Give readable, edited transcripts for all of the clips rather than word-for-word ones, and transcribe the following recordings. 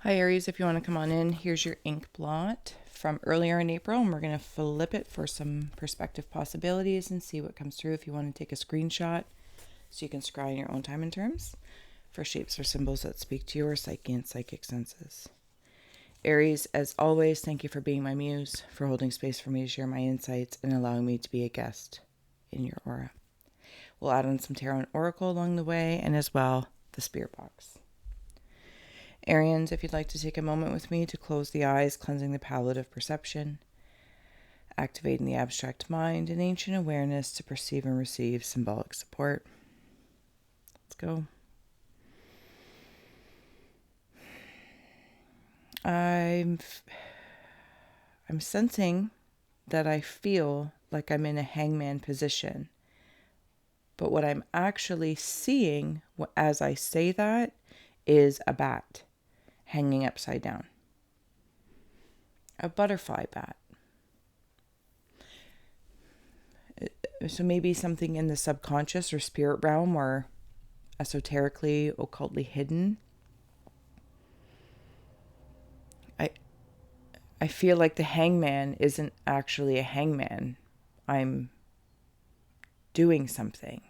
Hi Aries, if you want to come on in, here's your ink blot from earlier in April, and we're going to flip it for some perspective possibilities and see what comes through. If you want to take a screenshot so you can scry in your own time and terms for shapes or symbols that speak to your psyche and psychic senses. Aries, as always, thank you for being my muse, for holding space for me to share my insights and allowing me to be a guest in your aura. We'll add on some tarot and oracle along the way, and as well, the spirit box. Arians, if you'd like to take a moment with me to close the eyes, cleansing the palette of perception, activating the abstract mind and ancient awareness to perceive and receive symbolic support. Let's go. I'm sensing that I feel like I'm in a hangman position. But what I'm actually seeing as I say that is a bat hanging upside down. A butterfly bat. So maybe something in the subconscious or spirit realm or esoterically, occultly hidden. I feel like the hangman isn't actually a hangman. I'm doing something.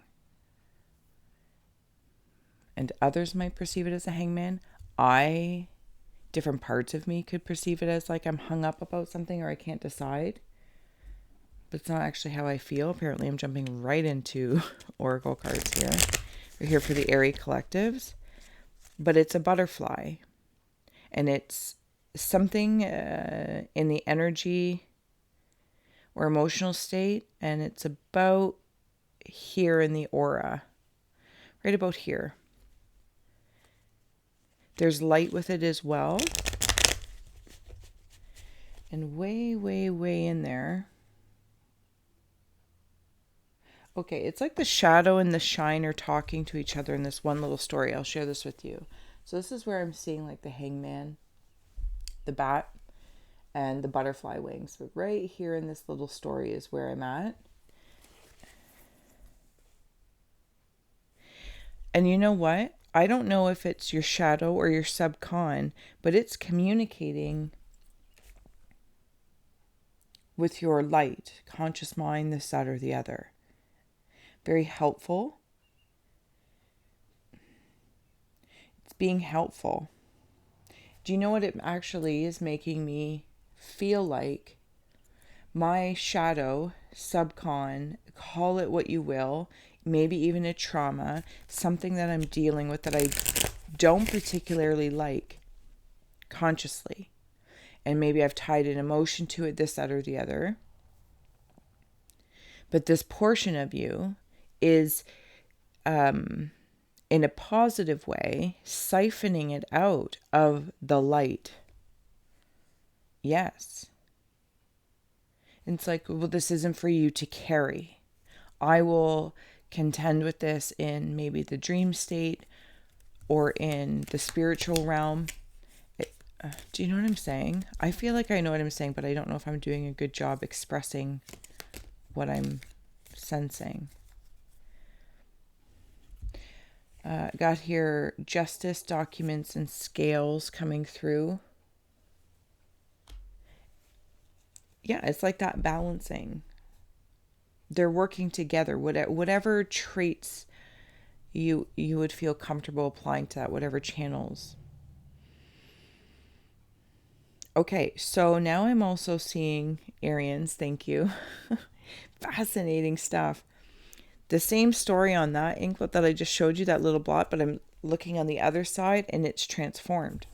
And others might perceive it as a hangman. Different parts of me could perceive it as like I'm hung up about something or I can't decide. But it's not actually how I feel. Apparently I'm jumping right into oracle cards here. We're here for the Aries collectives. But it's a butterfly. And it's something in the energy or emotional state. And it's about here in the aura. Right about here. There's light with it as well. And way, way, way in there. Okay, it's like the shadow and the shine are talking to each other in this one little story. I'll share this with you. So this is where I'm seeing like the hangman, the bat, and the butterfly wings. But right here in this little story is where I'm at. And you know what? I don't know if it's your shadow or your subcon, but it's communicating with your light, conscious mind, this, that, or the other. Very helpful. It's being helpful. Do you know what it actually is making me feel like? My shadow, subcon, call it what you will, maybe even a trauma, something that I'm dealing with that I don't particularly like consciously. And maybe I've tied an emotion to it, this, that, or the other. But this portion of you is, in a positive way, siphoning it out of the light. Yes. And it's like, well, this isn't for you to carry. I will contend with this in maybe the dream state or in the spiritual realm. Do you know what I'm saying? I feel like I know what I'm saying, but I don't know if I'm doing a good job expressing what I'm sensing. Got here justice, documents, and scales coming through. Yeah, it's like that balancing. They're working together. Whatever traits you would feel comfortable applying to that, whatever channels. Okay, so now I'm also seeing Arians. Thank you. Fascinating stuff. The same story on that inklet that I just showed you, that little blot, but I'm looking on the other side and it's transformed.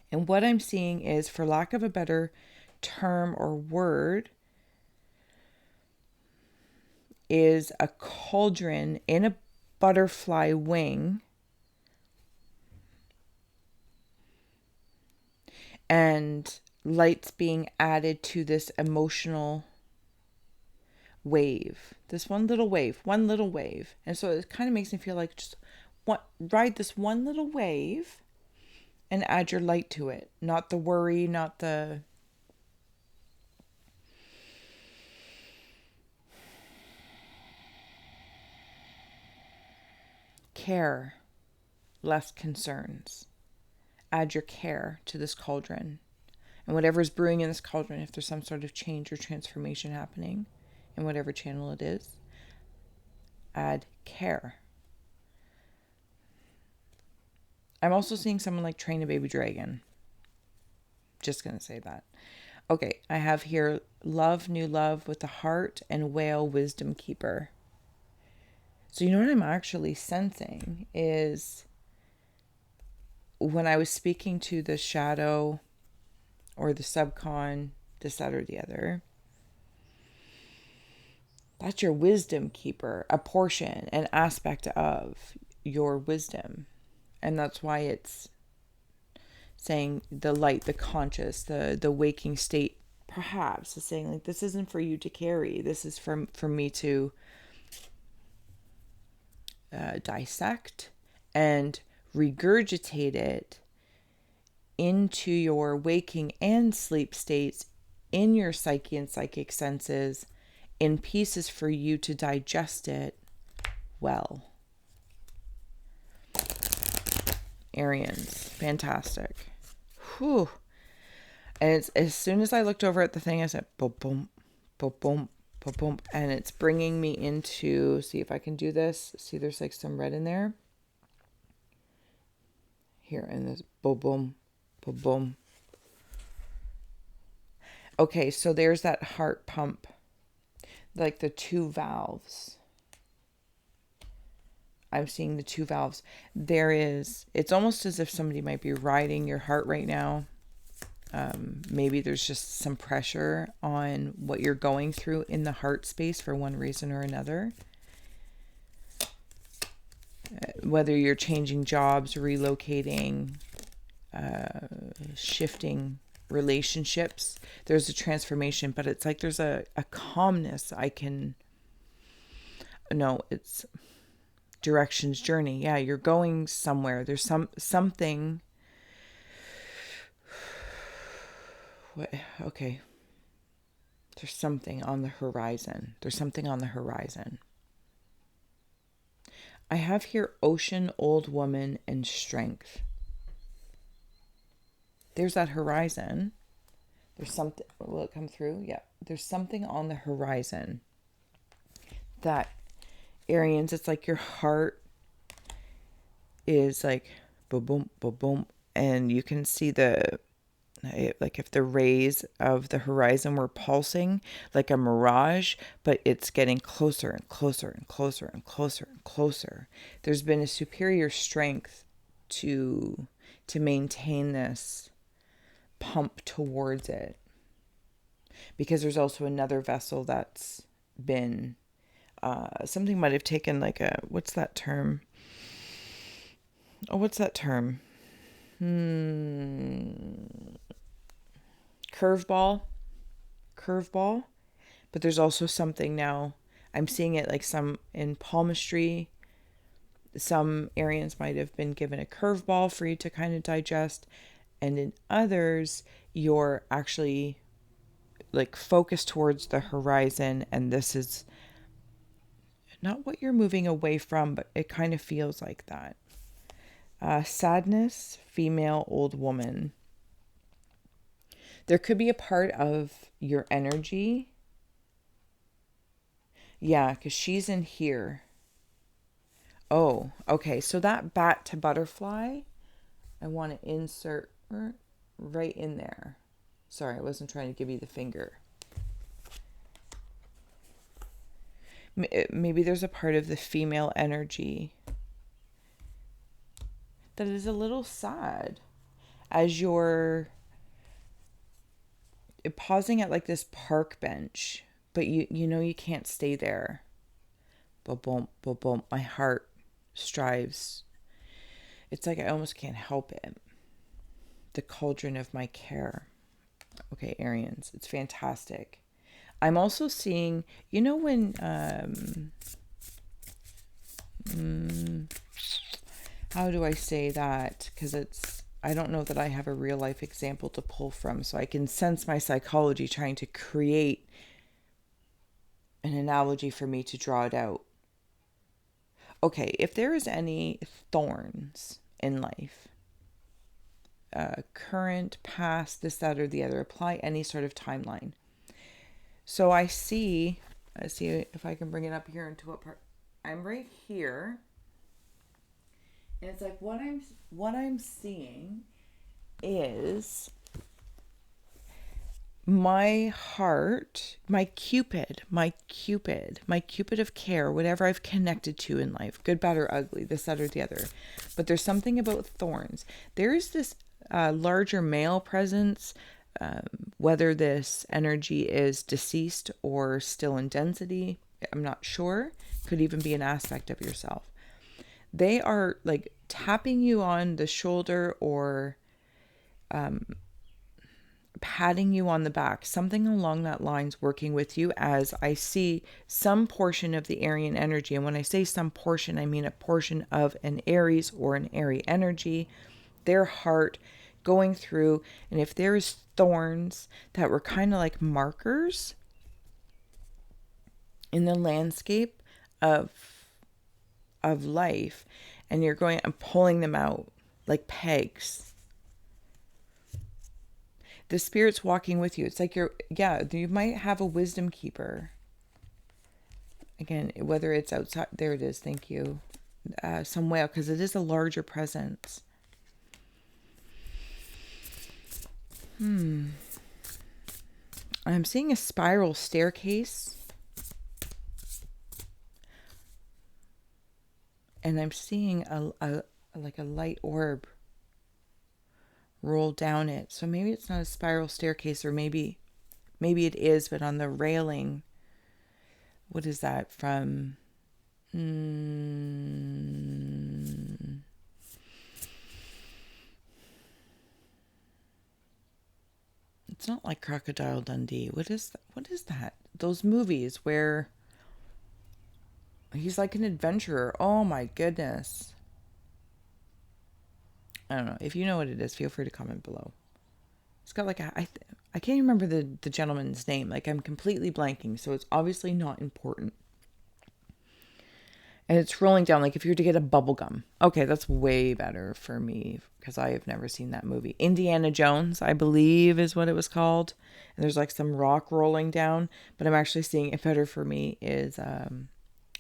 And what I'm seeing is, for lack of a better term or word, is a cauldron in a butterfly wing. And lights being added to this emotional wave. This one little wave. And so it kind of makes me feel like just ride this one little wave and add your light to it. Not the worry, not the care, less concerns. add your care to this cauldron. And whatever's brewing in this cauldron, if there's some sort of change or transformation happening in whatever channel it is, add care. I'm also seeing someone like train a baby dragon. Just going to say that. Okay, I have here love, new love with the heart, and whale, wisdom keeper. So you know what I'm actually sensing is when I was speaking to the shadow or the subcon, this, that, or the other, that's your wisdom keeper, a portion, an aspect of your wisdom. And that's why it's saying the light, the conscious, the waking state, perhaps is saying like, this isn't for you to carry. This is for me to dissect and regurgitate it into your waking and sleep states in your psyche and psychic senses in pieces for you to digest it well. Arians, fantastic. Whew. And it's, as soon as I looked over at the thing, I said, boom, boom, boom, boom, boom, boom. And it's bringing me into, see if I can do this. See, there's like some red in there. Here, and this boom, boom, boom, boom. Okay, so there's that heart pump, like the two valves. I'm seeing the two valves. There is, it's almost as if somebody might be riding your heart right now. Maybe there's just some pressure on what you're going through in the heart space for one reason or another. Whether you're changing jobs, relocating, shifting relationships, there's a transformation, but it's like there's a calmness. It's directions, journey. Yeah, you're going somewhere. There's something. Okay. There's something on the horizon. I have here ocean, old woman, and strength. There's that horizon. There's something. Will it come through? Yeah. There's something on the horizon that, Arians, it's like your heart is like boom, boom, boom, boom. And you can see like if the rays of the horizon were pulsing like a mirage, but it's getting closer and closer and closer and closer and closer. There's been a superior strength to maintain this pump towards it, because there's also another vessel that's been something might have taken like a, what's that term? Curveball. But there's also something now, I'm seeing it like some in palmistry. Some Arians might have been given a curveball for you to kind of digest. And in others, you're actually like focused towards the horizon. And this is not what you're moving away from, but it kind of feels like that. Sadness, female, old woman. There could be a part of your energy. Yeah, because she's in here. Oh, okay. So that bat to butterfly, I want to insert right in there. Sorry, I wasn't trying to give you the finger. Maybe there's a part of the female energy that is a little sad as you're pausing at like this park bench, but you know you can't stay there. Boom, boom, boom. My heart strives. It's like I almost can't help it. The cauldron of my care. Okay, Arians, it's fantastic. I'm also seeing, you know when, how do I say that? Because I don't know that I have a real life example to pull from, so I can sense my psychology trying to create an analogy for me to draw it out. Okay, if there is any thorns in life, current, past, this, that, or the other. Apply any sort of timeline. So I see if I can bring it up here into what part. I'm right here. And it's like what I'm seeing is my heart, my Cupid of care, whatever I've connected to in life, good, bad, or ugly, this, that, or the other. But there's something about thorns. There's this larger male presence, whether this energy is deceased or still in density, I'm not sure. Could even be an aspect of yourself. They are like tapping you on the shoulder or patting you on the back, something along that line's working with you, as I see some portion of the Aryan energy. And when I say some portion, I mean a portion of an Aries or an Airy energy, their heart going through. And if there's thorns that were kind of like markers in the landscape of life, and you're going and pulling them out like pegs, the spirit's walking with you. It's like you might have a wisdom keeper. Again, whether it's outside, there it is, thank you. Some whale, because it is a larger presence. I'm seeing a spiral staircase. And I'm seeing a light orb roll down it. So maybe it's not a spiral staircase, or maybe it is, but on the railing. What is that from? It's not like Crocodile Dundee. What is that? Those movies where he's like an adventurer. Oh my goodness. I don't know. If you know what it is, feel free to comment below. It's got like I can't remember the gentleman's name. Like, I'm completely blanking, so it's obviously not important. And it's rolling down, like if you were to get a bubblegum. Okay, that's way better for me because I have never seen that movie. Indiana Jones, I believe, is what it was called. And there's like some rock rolling down. But I'm actually seeing it better for me is a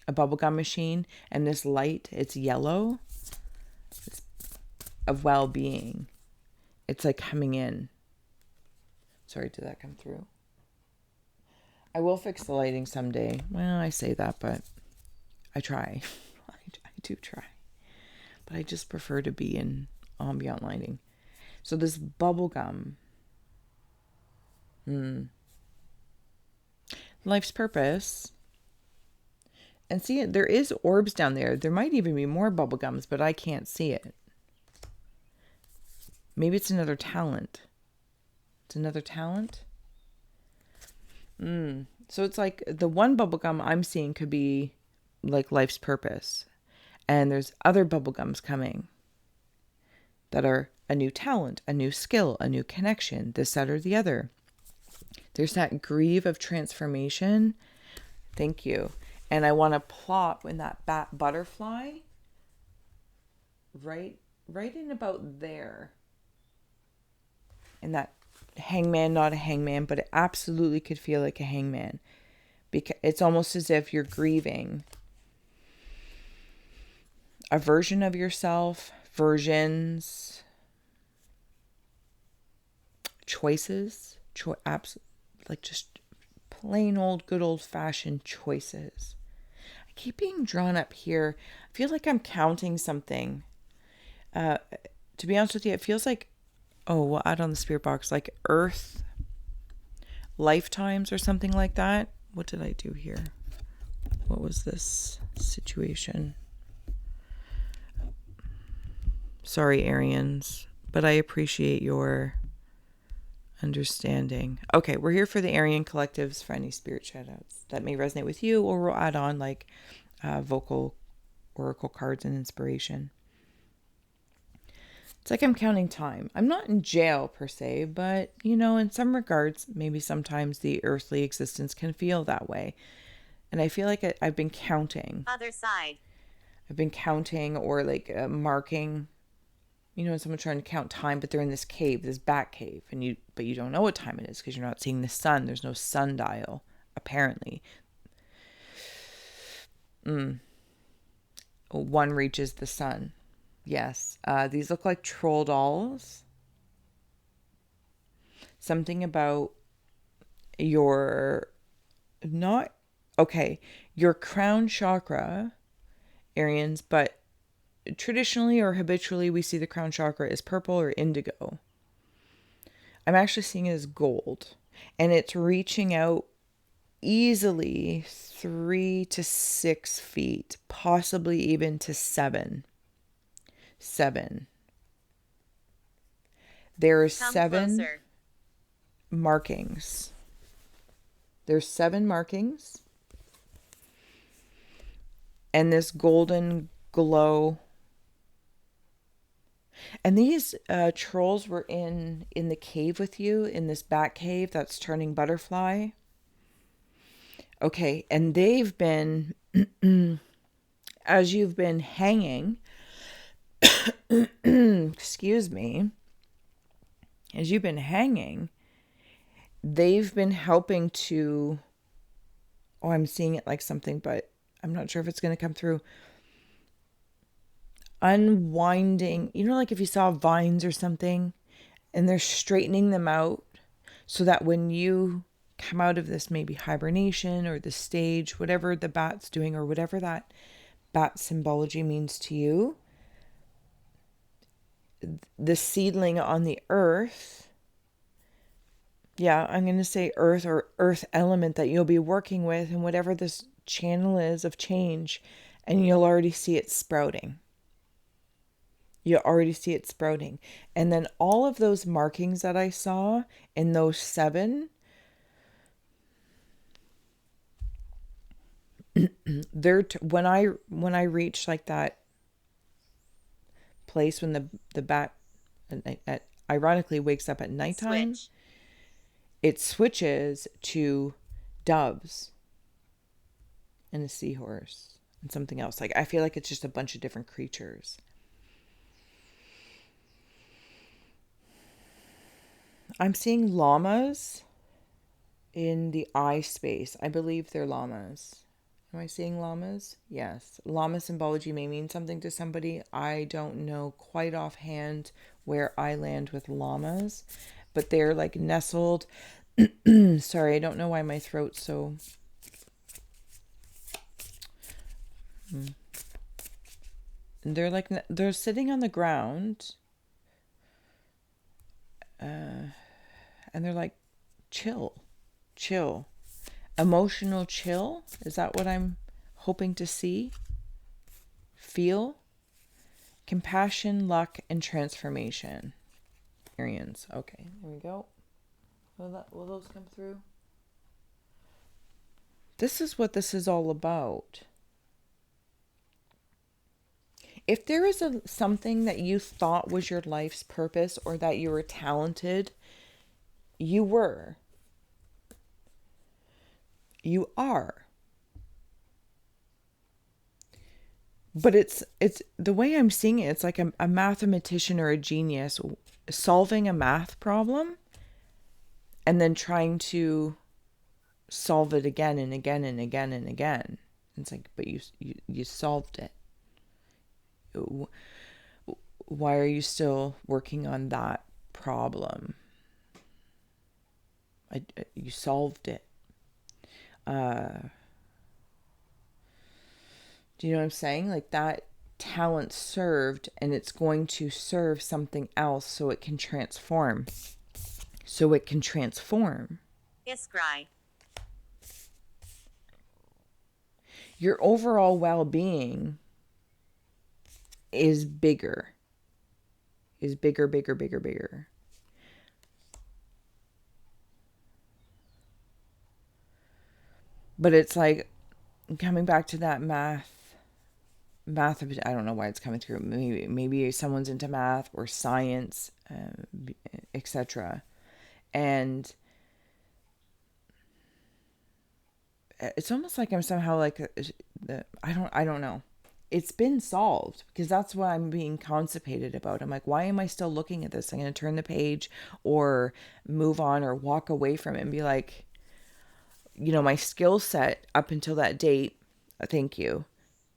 bubblegum machine. And this light, it's yellow. It's of well-being. It's like coming in. Sorry, did that come through? I will fix the lighting someday. Well, I say that, but I try. I do try. But I just prefer to be in ambient lighting. So this bubblegum. Life's purpose. And see, there is orbs down there. There might even be more bubblegums, but I can't see it. Maybe it's another talent. It's another talent. So it's like the one bubblegum I'm seeing could be like life's purpose. And there's other bubblegums coming that are a new talent, a new skill, a new connection, this, that, or the other. There's that grieve of transformation. Thank you. And I want to plop in that butterfly right in about there. And that hangman, not a hangman, but it absolutely could feel like a hangman. Because it's almost as if you're grieving a version of yourself, versions, choices, like just plain old, good old fashioned choices. I keep being drawn up here. I feel like I'm counting something. To be honest with you, it feels like, we'll add on the spirit box, like Earth lifetimes or something like that. What did I do here? What was this situation? Sorry, Arians, but I appreciate your understanding. Okay, we're here for the Aryan collectives for any spirit shoutouts that may resonate with you, or we'll add on like vocal oracle cards and inspiration. It's like I'm counting time. I'm not in jail per se, but in some regards, maybe sometimes the earthly existence can feel that way. And I feel like I've been counting. Other side. I've been counting or like marking You know, someone trying to count time, but they're in this cave, this bat cave, but you don't know what time it is because you're not seeing the sun. There's no sundial, apparently. One reaches the sun. Yes. These look like troll dolls. Something about your your crown chakra, Arians, but traditionally or habitually we see the crown chakra as purple or indigo. I'm actually seeing it as gold, and it's reaching out easily 3 to 6 feet, possibly even to 7. There are 7 markings. There's 7 markings, and this golden glow. And these trolls were in the cave with you, in this bat cave that's turning butterfly. Okay, and they've been, as you've been hanging, excuse me, as you've been hanging, they've been helping to, I'm seeing it like something, but I'm not sure if it's going to come through. Unwinding, like if you saw vines or something, and they're straightening them out so that when you come out of this maybe hibernation or the stage, whatever the bat's doing or whatever that bat symbology means to you, the seedling on the earth, I'm going to say earth or earth element that you'll be working with, and whatever this channel is of change, and you'll already see it sprouting. You already see it sprouting. And then all of those markings that I saw in those 7, when I reach like that place when the bat ironically wakes up at nighttime, it switches to doves and a seahorse and something else. Like, I feel like it's just a bunch of different creatures. I'm seeing llamas in the eye space. I believe they're llamas. Am I seeing llamas? Yes. Llama symbology may mean something to somebody. I don't know quite offhand where I land with llamas, but they're like nestled. Sorry, I don't know why my throat's so... They're sitting on the ground. And they're like, chill. Emotional chill. Is that what I'm hoping to see? Feel? Compassion, luck, and transformation. Arians. Okay, there we go. Will those come through? This is what this is all about. If there is something that you thought was your life's purpose, or that you were talented, you were. You are. But it's the way I'm seeing it, it's like a mathematician or a genius solving a math problem and then trying to solve it again and again and again and again. It's like, but you solved it. Why are you still working on that problem? You solved it. Do you know what I'm saying? Like, that talent served, and it's going to serve something else so it can transform. iSCRY. Your overall well-being is bigger. Bigger. But it's like coming back to that math, I don't know why it's coming through. Maybe someone's into math or science, etc. And it's almost like I'm somehow like I don't know. it's been solved, because that's what I'm being constipated about. I'm like, why am I still looking at this? I'm going to turn the page or move on or walk away from it and be like, my skill set up until that date, thank you,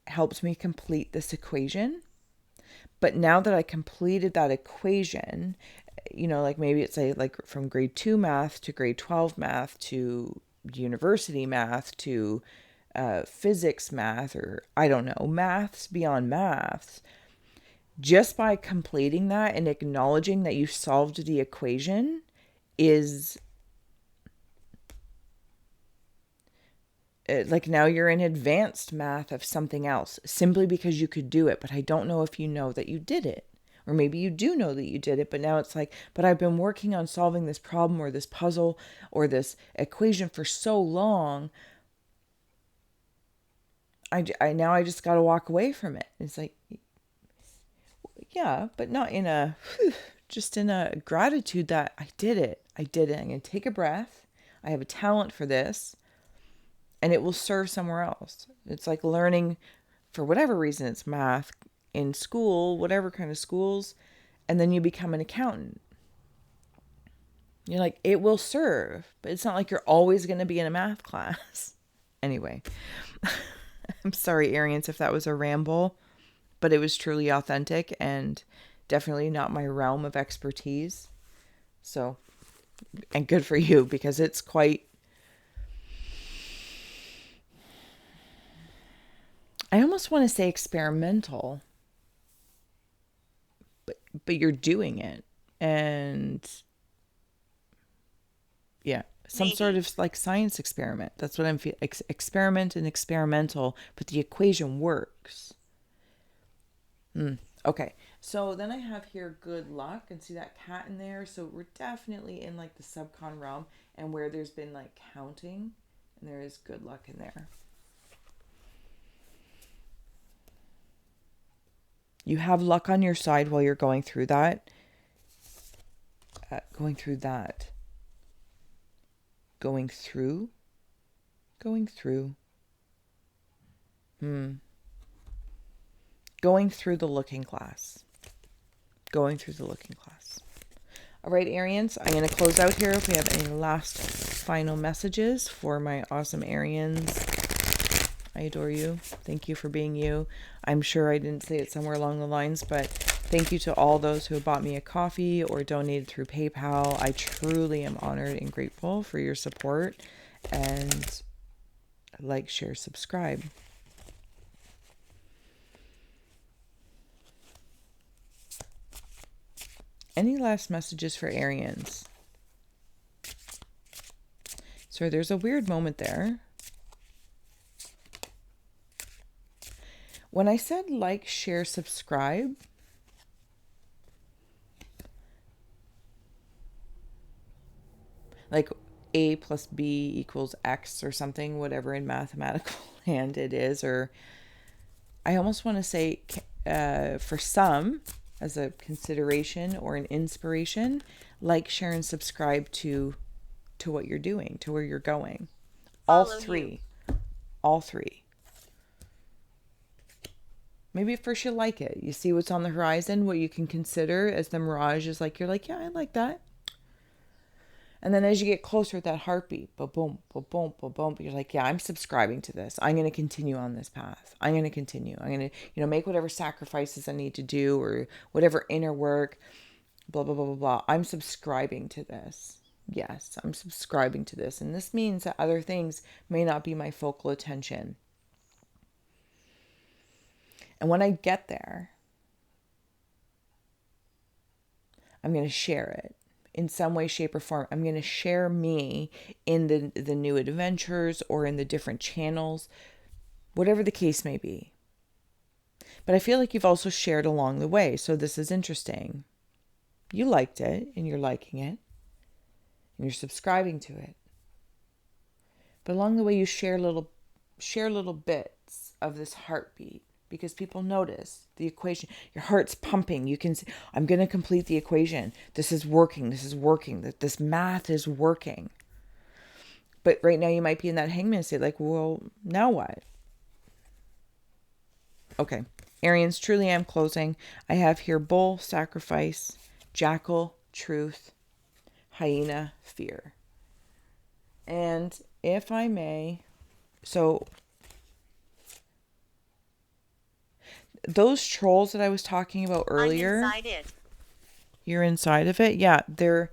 helped me complete this equation. But now that I completed that equation, like maybe it's like from grade 2 math to grade 12 math to university math to physics math, or I don't know, maths beyond maths. Just by completing that and acknowledging that you solved the equation is like, now you're in advanced math of something else simply because you could do it. But I don't know if you know that you did it. Or maybe you do know that you did it, but now it's like, but I've been working on solving this problem or this puzzle or this equation for so long. Now I just got to walk away from it. It's like, yeah, but not in a, just in a gratitude that I did it. I did it. I'm going to take a breath. I have a talent for this, and it will serve somewhere else. It's like learning, for whatever reason, it's math in school, whatever kind of schools, and then you become an accountant. You're like, it will serve, but it's not like you're always going to be in a math class. Anyway, I'm sorry, Arians, if that was a ramble, but it was truly authentic and definitely not my realm of expertise. So, and good for you, because it's quite, I almost want to say experimental, but you're doing it. And yeah, some Maybe. sort of like science experiment. That's what I'm feeling. Experiment and experimental, but the equation works. Okay, so then I have here good luck, and see that cat in there. So we're definitely in like the subcon realm, and where there's been like counting, and there is good luck in there. You have luck on your side while you're going through that. Going through the looking glass. All right, Arians, I'm going to close out here. If we have any last final messages for my awesome Arians, I adore you. Thank you for being you. I'm sure I didn't say it somewhere along the lines, but thank you to all those who have bought me a coffee or donated through PayPal. I truly am honored and grateful for your support. And like, share, subscribe. Any last messages for Arians? So there's a weird moment there. When I said like, share, subscribe, like A plus B equals X or something, whatever in mathematical land it is, or I almost want to say for some, as a consideration or an inspiration, like, share, and subscribe to what you're doing, to where you're going. All three. Maybe at first you like it. You see what's on the horizon, what you can consider as the mirage is like, you're like, yeah, I like that. And then as you get closer with that heartbeat, boom, boom, boom, you're like, yeah, I'm subscribing to this. I'm going to continue on this path. I'm going to continue. I'm going to, make whatever sacrifices I need to do, or whatever inner work, blah, blah, blah, blah, blah. I'm subscribing to this. Yes, I'm subscribing to this. And this means that other things may not be my focal attention. And when I get there, I'm going to share it in some way, shape, or form. I'm going to share me in the new adventures or in the different channels, whatever the case may be. But I feel like you've also shared along the way. So this is interesting. You liked it, and you're liking it, and you're subscribing to it. But along the way, you share little bits of this heartbeat, because people notice the equation. Your heart's pumping. You can see, I'm going to complete the equation. This is working. That this math is working. But right now you might be in that hangman state, like, well, now what? Okay. Arians, truly am closing. I have here bull, sacrifice, jackal, truth, hyena, fear. And if I may, so those trolls that I was talking about earlier, I'm inside it. you're inside of it? Yeah, they're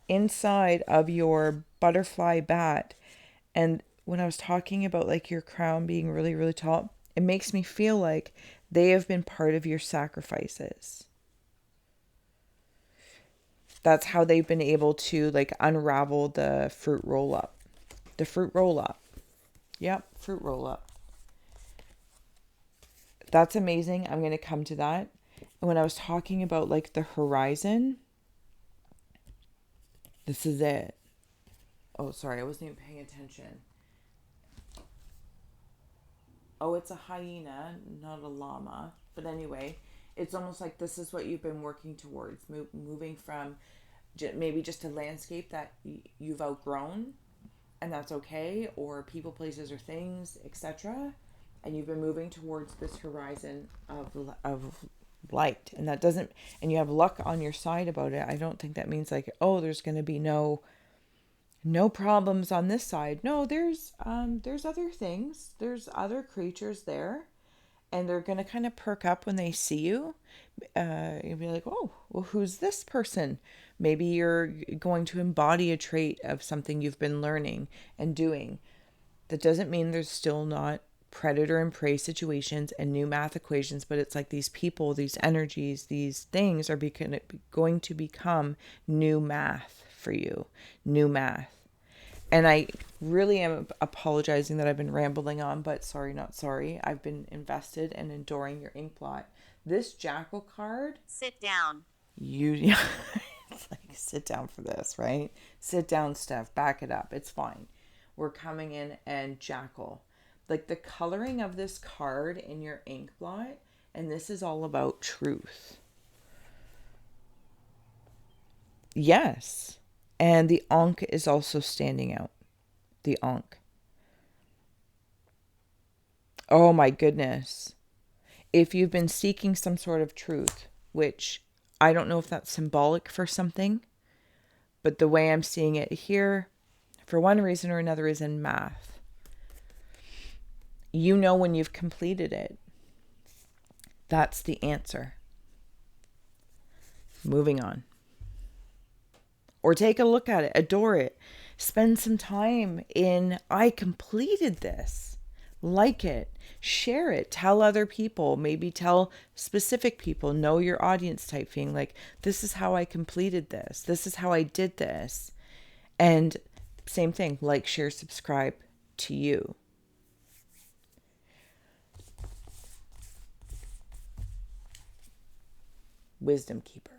inside of your butterfly bat. And when I was talking about like your crown being really, really tall, it makes me feel like they have been part of your sacrifices. That's how they've been able to like unravel the fruit roll up. The fruit roll up. Yep, fruit roll up. That's amazing. I'm going to come to that. And when I was talking about like the horizon, this is it. Oh, sorry, I wasn't even paying attention. Oh, it's a hyena, not a llama. But anyway, it's almost like this is what you've been working towards, moving from maybe just a landscape that you've outgrown, and that's okay, or people, places, or things, etc. And you've been moving towards this horizon of light, and that doesn't, and you have luck on your side about it. I don't think that means like, oh, there's going to be no problems on this side. No, there's other things. There's other creatures there, and they're gonna kind of perk up when they see you. You'll be like, oh, well, who's this person? Maybe you're going to embody a trait of something you've been learning and doing. That doesn't mean there's still not predator and prey situations and new math equations, but it's like these people, these energies, these things are going to become new math for you, new math. And I really am apologizing that I've been rambling on, but sorry, not sorry. I've been invested and adoring your ink blot. This jackal card, Sit down. you, it's like, sit down for this, right? Sit down, Steph. Back it up. It's fine. We're coming in and jackal. Like the coloring of this card in your ink blot, and this is all about truth. Yes. And the Ankh is also standing out. The Ankh. Oh my goodness. If you've been seeking some sort of truth, which I don't know if that's symbolic for something, but the way I'm seeing it here, for one reason or another, is in math. You know when you've completed it. That's the answer. Moving on. Or take a look at it, adore it. Spend some time in, I completed this. Like it, share it, tell other people, maybe tell specific people, know your audience type thing. Like, this is how I completed this. This is how I did this. And same thing, like, share, subscribe to you. Wisdom keeper.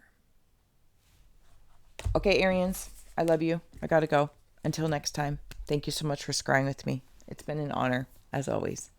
Okay, Arians, I love you. I gotta go. Until next time, thank you so much for scrying with me. It's been an honor, as always.